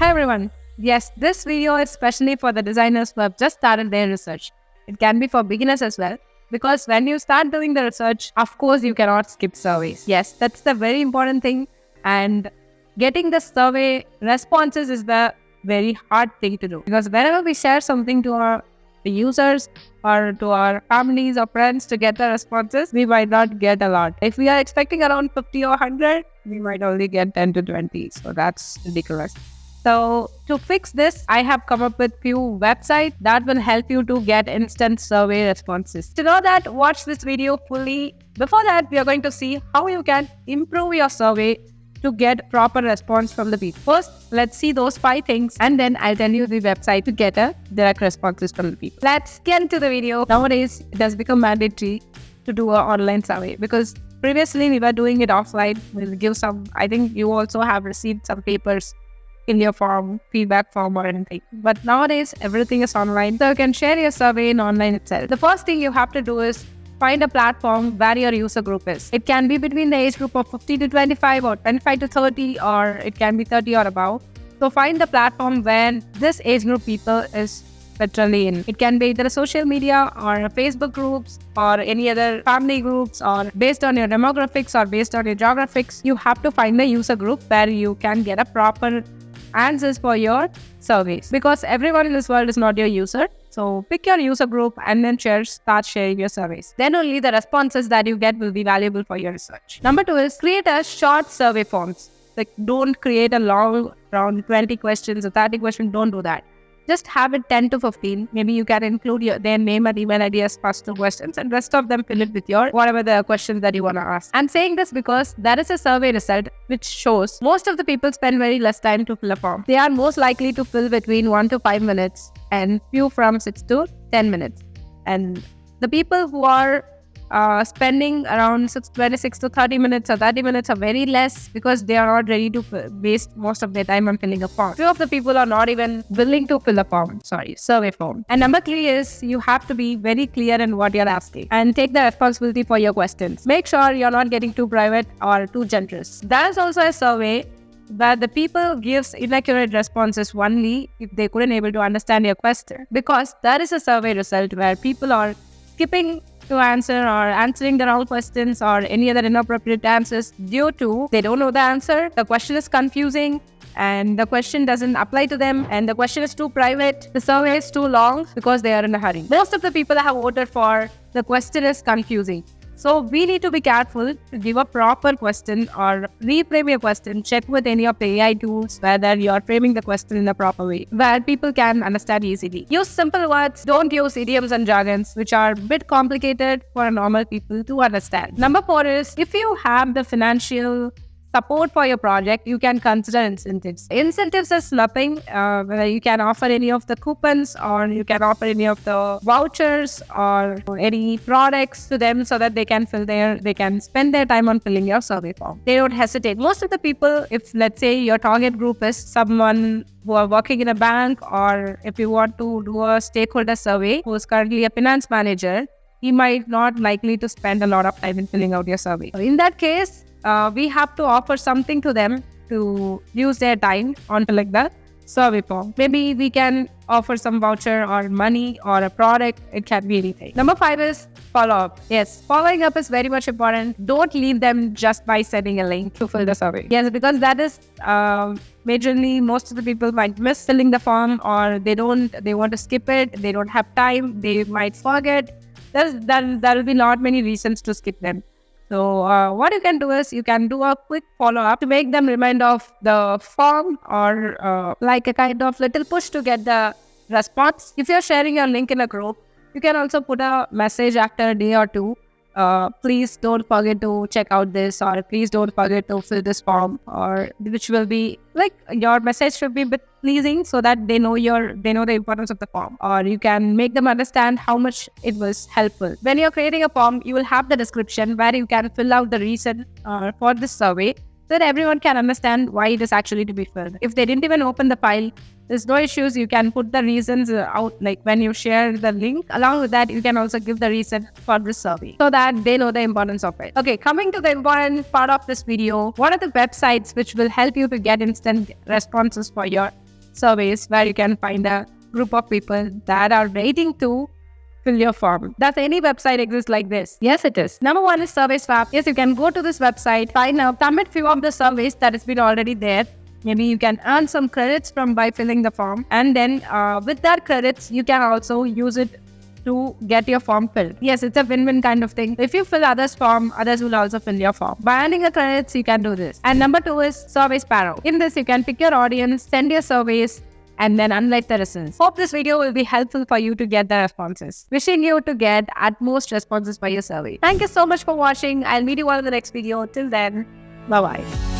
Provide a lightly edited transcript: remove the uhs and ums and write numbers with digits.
Hi everyone. Yes, this video is especially for the designers who have just started their research. It can be for beginners as well, because when you start doing the research, of course you cannot skip surveys. Yes, that's the very important thing, and getting the survey responses is the very hard thing to do, because whenever we share something to our users or to our families or friends to get the responses, we might not get a lot. If we are expecting around 50 or 100, we might only get 10 to 20. So that's ridiculous. So to fix this, I have come up with few websites that will help you to get instant survey responses. To know that, watch this video fully. Before that, we are going to see how you can improve your survey to get proper response from the people. First, let's see those 5 things, and then I'll tell you the website to get a direct responses from the people. Let's get into the video. Nowadays, it has become mandatory to do an online survey, because previously we were doing it offline. We'll give some, I think you also have received some papers in your form, feedback form or anything. But nowadays, everything is online. So you can share your survey in online itself. The first thing you have to do is find a platform where your user group is. It can be between the age group of 50 to 25 or 25 to 30, or it can be 30 or above. So find the platform where this age group people is literally in. It can be either social media or Facebook groups or any other family groups, or based on your demographics or based on your geographics, you have to find a user group where you can get a proper answers for your surveys, because everyone in this world is not your user. So pick your user group and then start sharing your surveys. Then only the responses that you get will be valuable for your research. Number 2 is create a short survey forms. Like, don't create a long, around 20 questions or 30 questions. Don't do that. Just have it 10 to 15. Maybe you can include their name and email ID as first 2 questions, and rest of them fill it with your whatever the questions that you want to ask. I'm saying this because there is a survey result which shows most of the people spend very less time to fill a form. They are most likely to fill between 1 to 5 minutes, and few from 6 to 10 minutes. And the people who are spending around 26 to 30 minutes or 30 minutes are very less, because they are not ready to waste most of their time on filling a form. Few of the people are not even willing to fill a survey form. And number 3 is you have to be very clear in what you're asking and take the responsibility for your questions. Make sure you're not getting too private or too generous. There's also a survey where the people gives inaccurate responses only if they couldn't able to understand your question, because there is a survey result where people are skipping to answer or answering the wrong questions or any other inappropriate answers due to they don't know the answer, the question is confusing, and the question doesn't apply to them, and the question is too private, the survey is too long because they are in a hurry. Most of the people have voted for the question is confusing. So we need to be careful to give a proper question or reframe your question. Check with any of the AI tools whether you are framing the question in a proper way where people can understand easily. Use simple words. Don't use idioms and jargons, which are a bit complicated for normal people to understand. Number 4 is if you have the financial support for your project, you can consider incentives. Incentives is nothing, whether you can offer any of the coupons or you can offer any of the vouchers or any products to them so that they can spend their time on filling your survey form. They don't hesitate. Most of the people, if let's say your target group is someone who are working in a bank, or if you want to do a stakeholder survey who is currently a finance manager, he might not likely to spend a lot of time in filling out your survey. So in that case, we have to offer something to them to use their time on filling the survey form. Maybe we can offer some voucher or money or a product. It can be anything. Number 5 is follow up. Yes, following up is very much important. Don't leave them just by sending a link to fill the survey. Yes, because that is majorly most of the people might miss filling the form, or they want to skip it. They don't have time. They might forget. There will be not many reasons to skip them. So what you can do is you can do a quick follow-up to make them remind of the form, or like a kind of little push to get the response. If you're sharing your link in a group, you can also put a message after a day or 2. Please don't forget to check out this, or please don't forget to fill this form, or which will be like your message should be a bit pleasing so that they know the importance of the form, or you can make them understand how much it was helpful. When you're creating a form, you will have the description where you can fill out the reason for this survey, so that everyone can understand why it is actually to be filled. If they didn't even open the file, there's no issues. You can put the reasons out, like when you share the link. Along with that, you can also give the reason for this survey so that they know the importance of it. Okay, coming to the important part of this video, what are the websites which will help you to get instant responses for your surveys where you can find a group of people that are waiting to fill your form. Does any website exist like this? Yes, it is. Number one is SurveySwap. Yes, you can go to this website, sign up, submit few of the surveys that has been already there. Maybe you can earn some credits from by filling the form, and then with that credits, you can also use it to get your form filled. Yes, it's a win-win kind of thing. If you fill others' form, others will also fill your form. By earning the credits, you can do this. And number two is Survey Sparrow. In this, you can pick your audience, send your surveys, and then unlike the results. Hope this video will be helpful for you to get the responses. Wishing you to get at most responses by your survey. Thank you so much for watching. I'll meet you all in the next video. Till then, bye-bye.